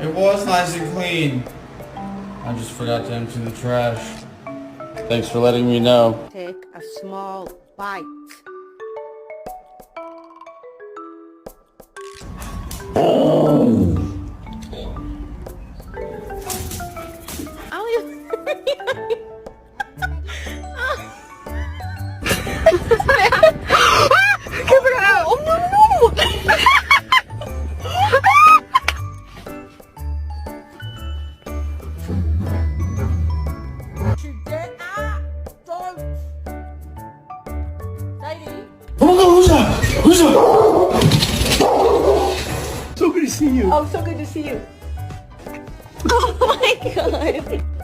It was nice and clean. I just forgot to empty the trash. Thanks for letting me know. Take a small bite. Who's that? So good to see you. Oh, so good to see you. Oh my god.